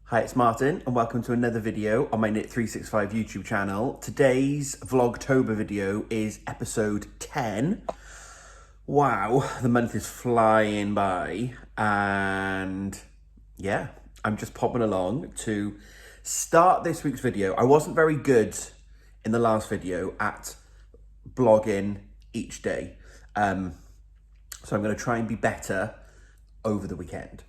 Hi, it's Martin and welcome to another video on my Knit365 YouTube channel. Today's vlogtober video is episode 10. Wow, the month is flying by and yeah, I'm just popping along to start this week's video. I wasn't very good in the last video at blogging each day. So I'm going to try and be better over the weekend.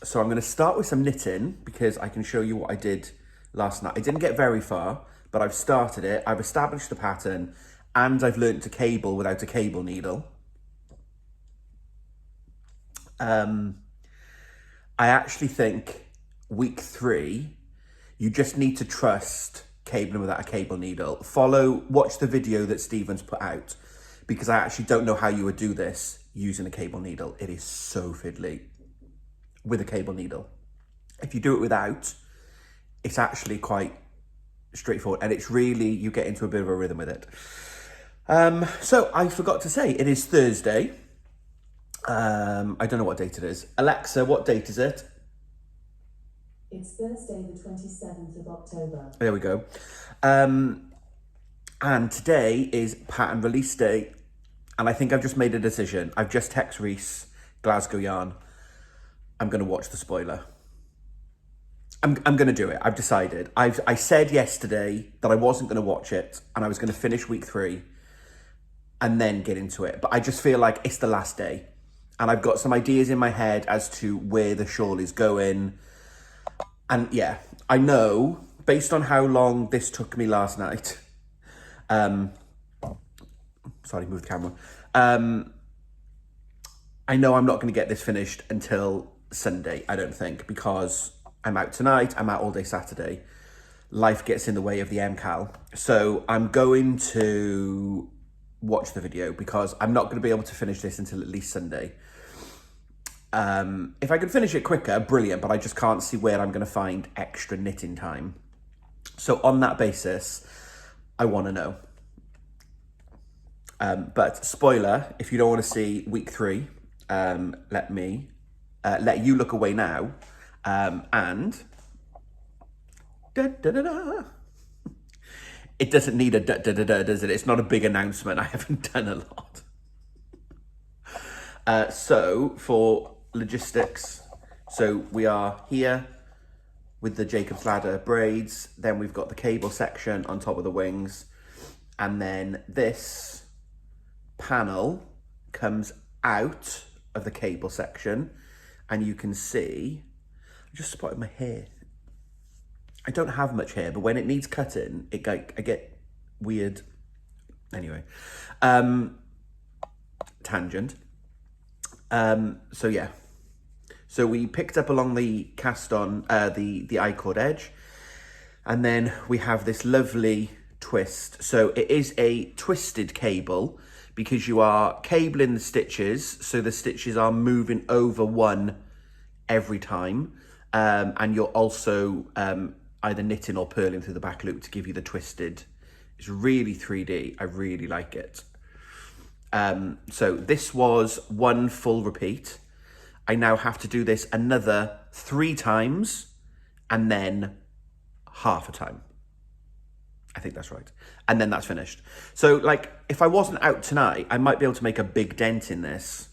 So I'm going to start with some knitting because I can show you what I did last night. I didn't get very far, but I've started it. I've established the pattern and I've learned to cable without a cable needle. I actually think week 3, you just need to trust cabling without a cable needle. Watch the video that Stephen's put out because I actually don't know how you would do this using a cable needle. It is so fiddly with a cable needle. If you do it without, it's actually quite straightforward and it's really, you get into a bit of a rhythm with it. So I forgot to say, it is Thursday. I don't know what date it is. Alexa, what date is it? It's Thursday the 27th of October. There we go. And today is pattern release day. And I think I've just made a decision. I've just texted Reese, Glasgow Yarn. I'm going to watch the spoiler. I'm going to do it. I've decided. I said yesterday that I wasn't going to watch it and I was going to finish week 3 and then get into it. But I just feel like it's the last day and I've got some ideas in my head as to where the shawl is going. And yeah, I know based on how long this took me last night. Sorry, move the camera. I know I'm not going to get this finished until Sunday, I don't think, because I'm out tonight, I'm out all day Saturday. Life gets in the way of the MKAL. So I'm going to watch the video because I'm not going to be able to finish this until at least Sunday. If I can finish it quicker, brilliant, but I just can't see where I'm going to find extra knitting time. So on that basis, I want to know. But spoiler, if you don't want to see week 3, let you look away now, and it doesn't need a does it? It's not a big announcement. I haven't done a lot. So for logistics, so we are here with the Jacob's Ladder braids. Then we've got the cable section on top of the wings, and then this panel comes out of the cable section. And you can see, I just spotted my hair. I don't have much hair, but when it needs cutting, I get weird. Anyway, tangent. So yeah, so we picked up along the cast on the I-cord edge, and then we have this lovely twist. So it is a twisted cable, because you are cabling the stitches, so the stitches are moving over one every time. And you're also either knitting or purling through the back loop to give you the twisted. It's really 3D, I really like it. So this was one full repeat. I now have to do this another 3 times and then half a time. I think that's right. And then that's finished. So like, if I wasn't out tonight, I might be able to make a big dent in this.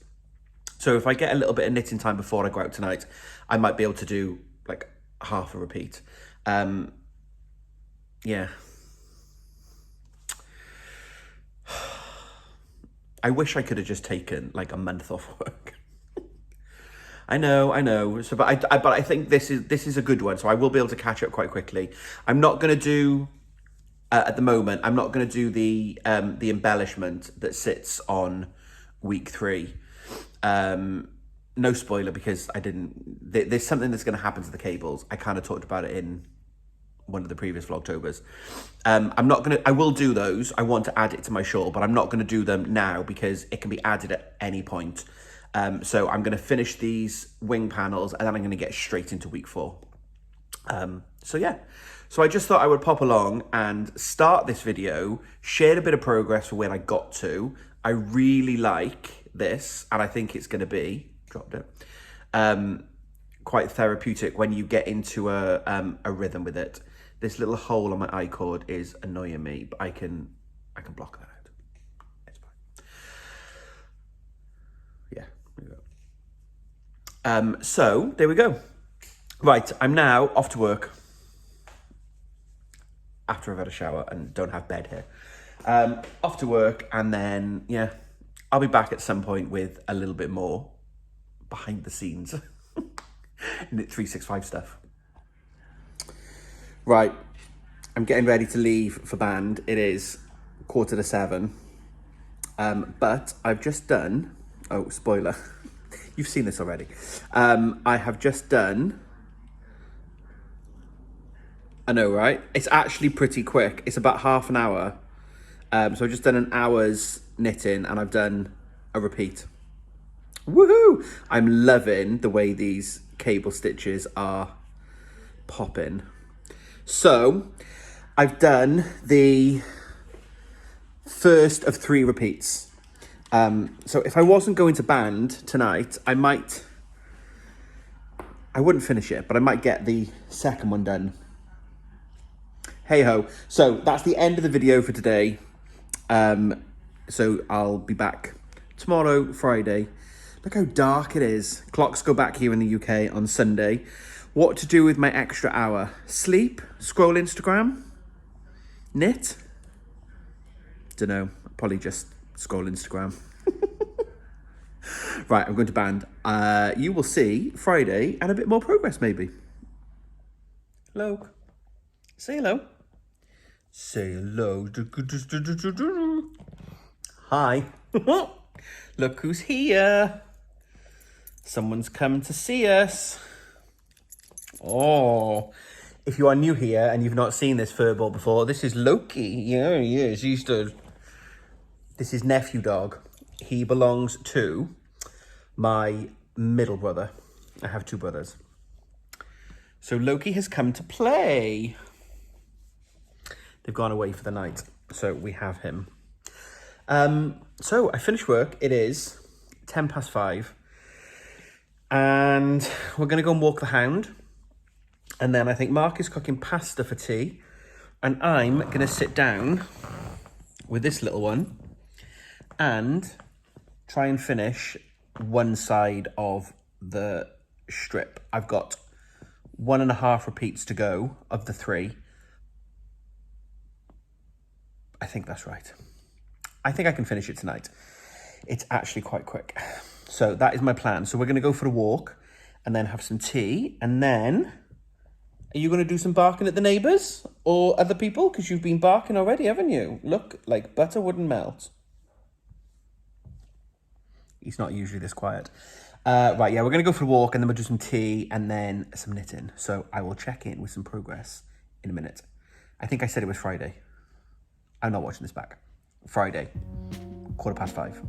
So if I get a little bit of knitting time before I go out tonight, I might be able to do like half a repeat. Yeah. I wish I could have just taken like a month off work. I know. So, but I think this is a good one. So I will be able to catch up quite quickly. I'm not going to do, at the moment, I'm not going to do the embellishment that sits on week 3. No spoiler because there's something that's going to happen to the cables. I kind of talked about it in one of the previous vlogtobers. I will do those. I want to add it to my shawl, but I'm not going to do them now because it can be added at any point. So I'm going to finish these wing panels and then I'm going to get straight into week 4. So yeah. So I just thought I would pop along and start this video, share a bit of progress for where I got to. I really like this, and I think it's going to be, dropped it, quite therapeutic when you get into a rhythm with it. This little hole on my I cord is annoying me, but I can block that out. It's fine. Yeah, there we go. So there we go. Right, I'm now off to work after I've had a shower and don't have bed here. Off to work, and then yeah, I'll be back at some point with a little bit more behind the scenes Knit 365 stuff. Right, I'm getting ready to leave for band. It is 6:45. But I've just done, oh, spoiler, you've seen this already. I have just done, I know, right? It's actually pretty quick. It's about half an hour. So I've just done an hour's knitting and I've done a repeat. Woohoo! I'm loving the way these cable stitches are popping. So I've done the first of 3 repeats. So if I wasn't going to band tonight, I wouldn't finish it, but I might get the second one done. Hey ho. So that's the end of the video for today. So I'll be back tomorrow, Friday. Look how dark it is. Clocks go back here in the UK on Sunday. What to do with my extra hour? Sleep? Scroll Instagram? Knit? Dunno. Probably just scroll Instagram. Right, I'm going to band. You will see Friday and a bit more progress maybe. Hello. Say hello. Say hello. Hi. Look who's here. Someone's come to see us. Oh, if you are new here and you've not seen this furball before, this is Loki. Yeah, he is. This is nephew dog. He belongs to my middle brother. I have 2 brothers. So Loki has come to play. They've gone away for the night, so we have him. So I finished work. It is 5:10. And we're going to go and walk the hound. And then I think Mark is cooking pasta for tea. And I'm going to sit down with this little one and try and finish one side of the strip. I've got 1.5 repeats to go of the 3. I think that's right. I think I can finish it tonight. It's actually quite quick. So that is my plan. So we're going to go for a walk and then have some tea. And then, are you going to do some barking at the neighbours or other people? Because you've been barking already, haven't you? Look, like butter wouldn't melt. He's not usually this quiet. Right, yeah, we're going to go for a walk and then we'll do some tea and then some knitting. So I will check in with some progress in a minute. I think I said it was Friday. I'm not watching this back. Friday, 5:15.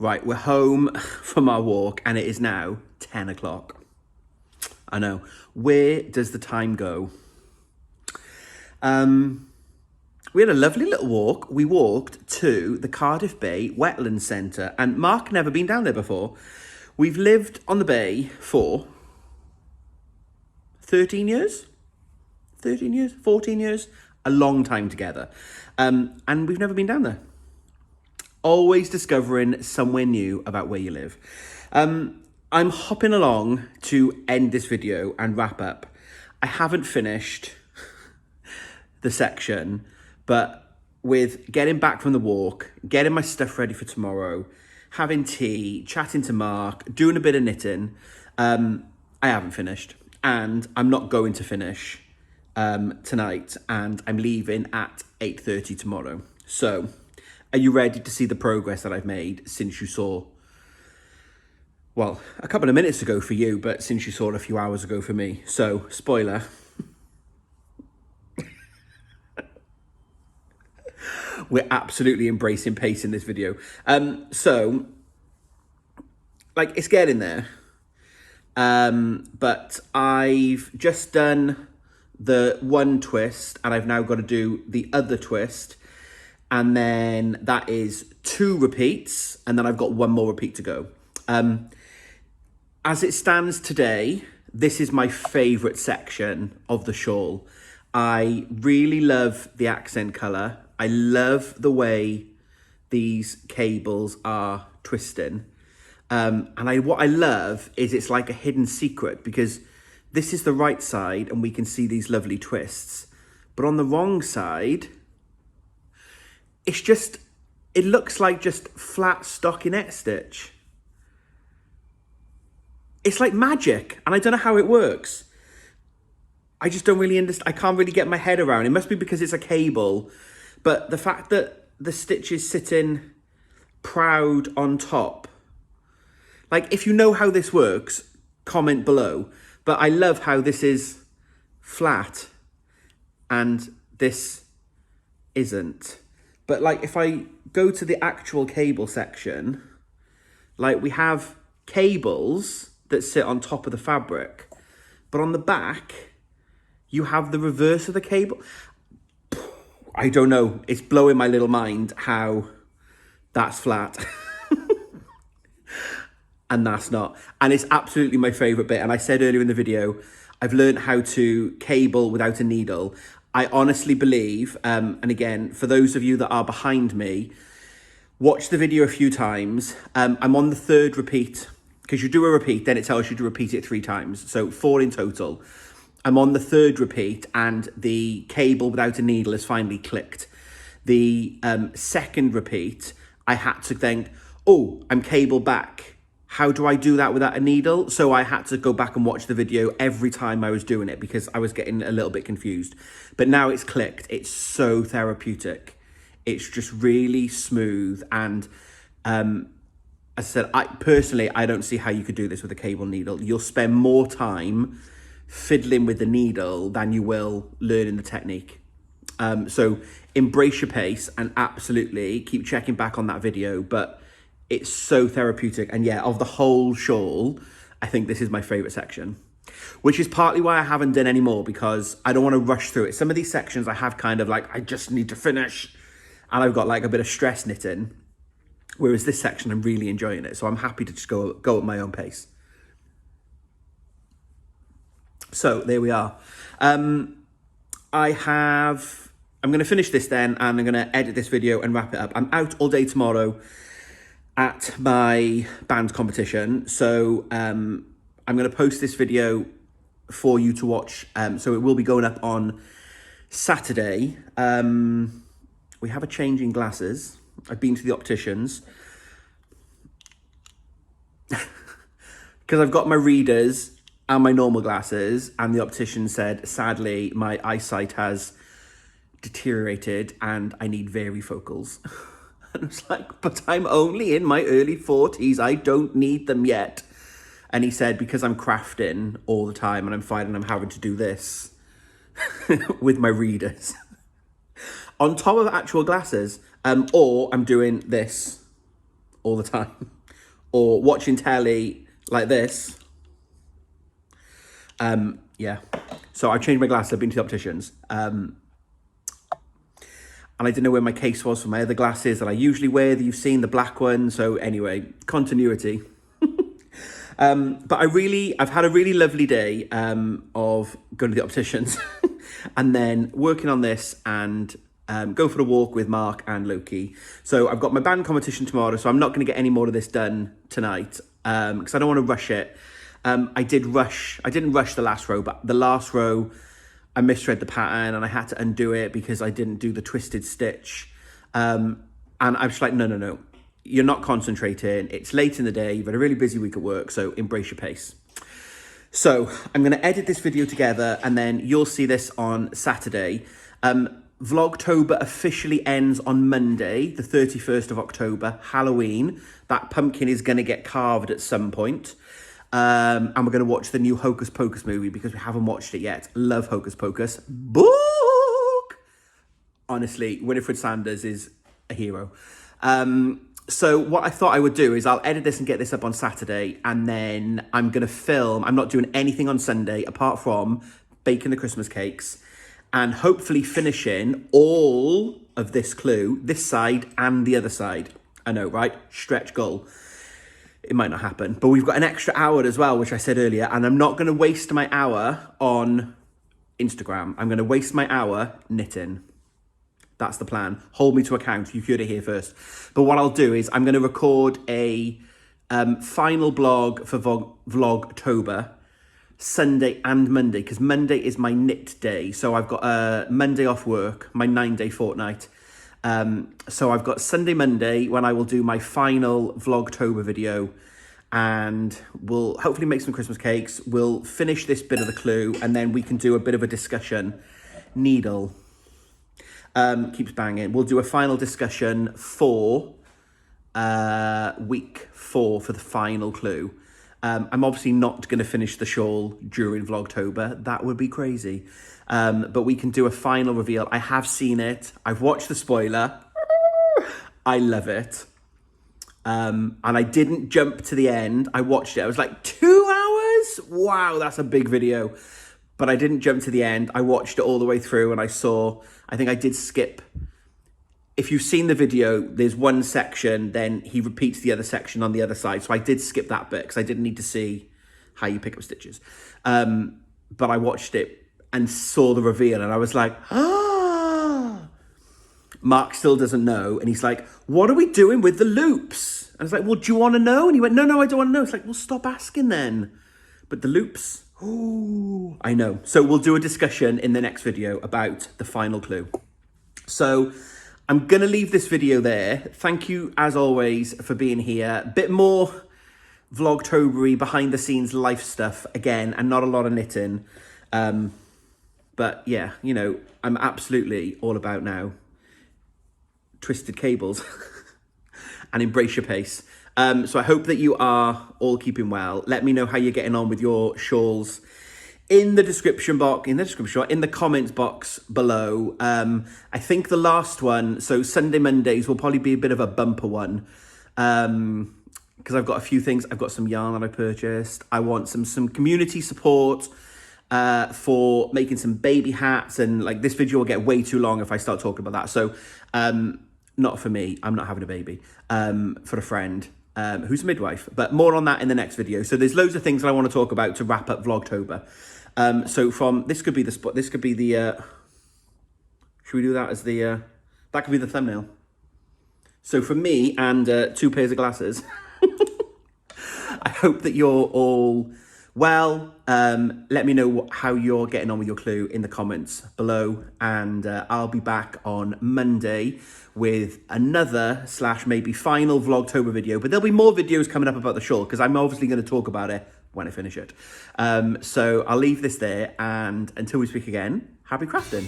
Right, we're home from our walk and it is now 10 o'clock. I know. Where does the time go? We had a lovely little walk. We walked to the Cardiff Bay Wetlands Centre, and Mark never been down there before. We've lived on the bay for 13 years? 13 years? 14 years? A long time together. And we've never been down there. Always discovering somewhere new about where you live. I'm hopping along to end this video and wrap up. I haven't finished the section, but with getting back from the walk, getting my stuff ready for tomorrow, having tea, chatting to Mark, doing a bit of knitting, I haven't finished. And I'm not going to finish tonight, and I'm leaving at 8:30 tomorrow. So, are you ready to see the progress that I've made since you saw, well, a couple of minutes ago for you, but since you saw it a few hours ago for me? So, spoiler. We're absolutely embracing pace in this video. So, like, it's getting there. But I've just done the one twist, and I've now got to do the other twist. And then that is 2 repeats, and then I've got 1 more repeat to go. As it stands today, this is my favourite section of the shawl. I really love the accent colour. I love the way these cables are twisting. And what I love is it's like a hidden secret, because this is the right side and we can see these lovely twists. But on the wrong side, it looks like just flat stockinette stitch. It's like magic, and I don't know how it works. I just don't really understand. I can't really get my head around. It must be because it's a cable, but the fact that the stitch is sitting proud on top. Like, if you know how this works, comment below. But I love how this is flat and this isn't. But like, if I go to the actual cable section, like, we have cables that sit on top of the fabric, but on the back, you have the reverse of the cable. I don't know. It's blowing my little mind how that's flat. And that's not. And it's absolutely my favourite bit. And I said earlier in the video, I've learned how to cable without a needle. I honestly believe, and again, for those of you that are behind me, watch the video a few times. I'm on the 3rd repeat, because you do a repeat, then it tells you to repeat it 3 times. So 4 in total. I'm on the 3rd repeat, and the cable without a needle has finally clicked. The 2nd repeat, I had to think, oh, I'm cable back. How do I do that without a needle? So I had to go back and watch the video every time I was doing it, because I was getting a little bit confused. But now it's clicked. It's so therapeutic. It's just really smooth. And as I said, I don't see how you could do this with a cable needle. You'll spend more time fiddling with the needle than you will learning the technique. So embrace your pace and absolutely keep checking back on that video. But it's so therapeutic. And yeah, of the whole shawl, I think this is my favourite section, which is partly why I haven't done any more, because I don't want to rush through it. Some of these sections I have kind of like, I just need to finish, and I've got like a bit of stress knitting, whereas this section, I'm really enjoying it. So I'm happy to just go at my own pace. So there we are. I'm going to finish this then, and I'm going to edit this video and wrap it up. I'm out all day tomorrow at my band competition. So I'm going to post this video for you to watch. So it will be going up on Saturday. We have a change in glasses. I've been to the opticians. Because I've got my readers and my normal glasses, and the optician said, sadly, my eyesight has deteriorated and I need varifocals. And I was like, but I'm only in my early 40s. I don't need them yet. And he said, because I'm crafting all the time and I'm finding I'm having to do this with my readers on top of actual glasses, or I'm doing this all the time or watching telly like this. Yeah. So I changed my glasses. I've been to the opticians. And I didn't know where my case was for my other glasses that I usually wear, that you've seen, the black one. So anyway, continuity. But I've had a really lovely day of going to the opticians and then working on this and go for a walk with Mark and Loki. So I've got my band competition tomorrow, so I'm not going to get any more of this done tonight because I don't want to rush it. I didn't rush the last row, but the last row I misread the pattern and I had to undo it because I didn't do the twisted stitch. And I was like, no. You're not concentrating. It's late in the day. You've had a really busy week at work, so embrace your pace. So I'm going to edit this video together and then you'll see this on Saturday. Vlogtober officially ends on Monday, the 31st of October, Halloween. That pumpkin is going to get carved at some point. And we're going to watch the new Hocus Pocus movie because we haven't watched it yet. Love Hocus Pocus. Book! Honestly, Winifred Sanders is a hero. So what I thought I would do is I'll edit this and get this up on Saturday, and then I'm going to film. I'm not doing anything on Sunday apart from baking the Christmas cakes and hopefully finishing all of this clue, this side and the other side. I know, right? Stretch goal. It might not happen, but we've got an extra hour as well, which I said earlier, and I'm not going to waste my hour on Instagram. I'm going to waste my hour knitting. That's the plan. Hold me to account. You heard it here first. But what I'll do is I'm going to record a final blog for Vlogtober Sunday and Monday, because Monday is my knit day. So I've got a Monday off work, my 9-day fortnight. So I've got Sunday, Monday, when I will do my final Vlogtober video, and we'll hopefully make some Christmas cakes. We'll finish this bit of the clue, and then we can do a bit of a discussion. Needle. Keeps banging. We'll do a final discussion for week 4 for the final clue. I'm obviously not going to finish the shawl during Vlogtober. That would be crazy. But we can do a final reveal. I have seen it. I've watched the spoiler. I love it. And I didn't jump to the end. I watched it. I was like, 2 hours? Wow, that's a big video. But I didn't jump to the end. I watched it all the way through and I think I did skip. If you've seen the video, there's one section, then he repeats the other section on the other side. So I did skip that bit because I didn't need to see how you pick up stitches. But I watched it and saw the reveal and I was like, ah. Mark still doesn't know. And he's like, what are we doing with the loops? And I was like, well, do you want to know? And he went, no, I don't want to know. It's like, well, stop asking then. But the loops... Oh, I know. So we'll do a discussion in the next video about the final clue. So I'm going to leave this video there. Thank you, as always, for being here. A bit more Vlogtober-y, behind the scenes life stuff again, and not a lot of knitting. But yeah, you know, I'm absolutely all about now twisted cables and embrace your pace. So I hope that you are all keeping well. Let me know how you're getting on with your shawls in the description box, in the comments box below. I think the last one, so Sunday, Mondays will probably be a bit of a bumper one. Because I've got a few things. I've got some yarn that I purchased. I want some community support for making some baby hats. And like this video will get way too long if I start talking about that. So not for me. I'm not having a baby. For a friend. Who's a midwife, but more on that in the next video. So there's loads of things that I want to talk about to wrap up Vlogtober. So from, this could be the spot, this could be the, should we do that as the, that could be the thumbnail. So for me and 2 pairs of glasses, I hope that you're all well. Let me know how you're getting on with your clue in the comments below, and I'll be back on Monday with another / maybe final Vlogtober video, but there'll be more videos coming up about the shawl because I'm obviously going to talk about it when I finish it. So I'll leave this there, and until we speak again, happy crafting.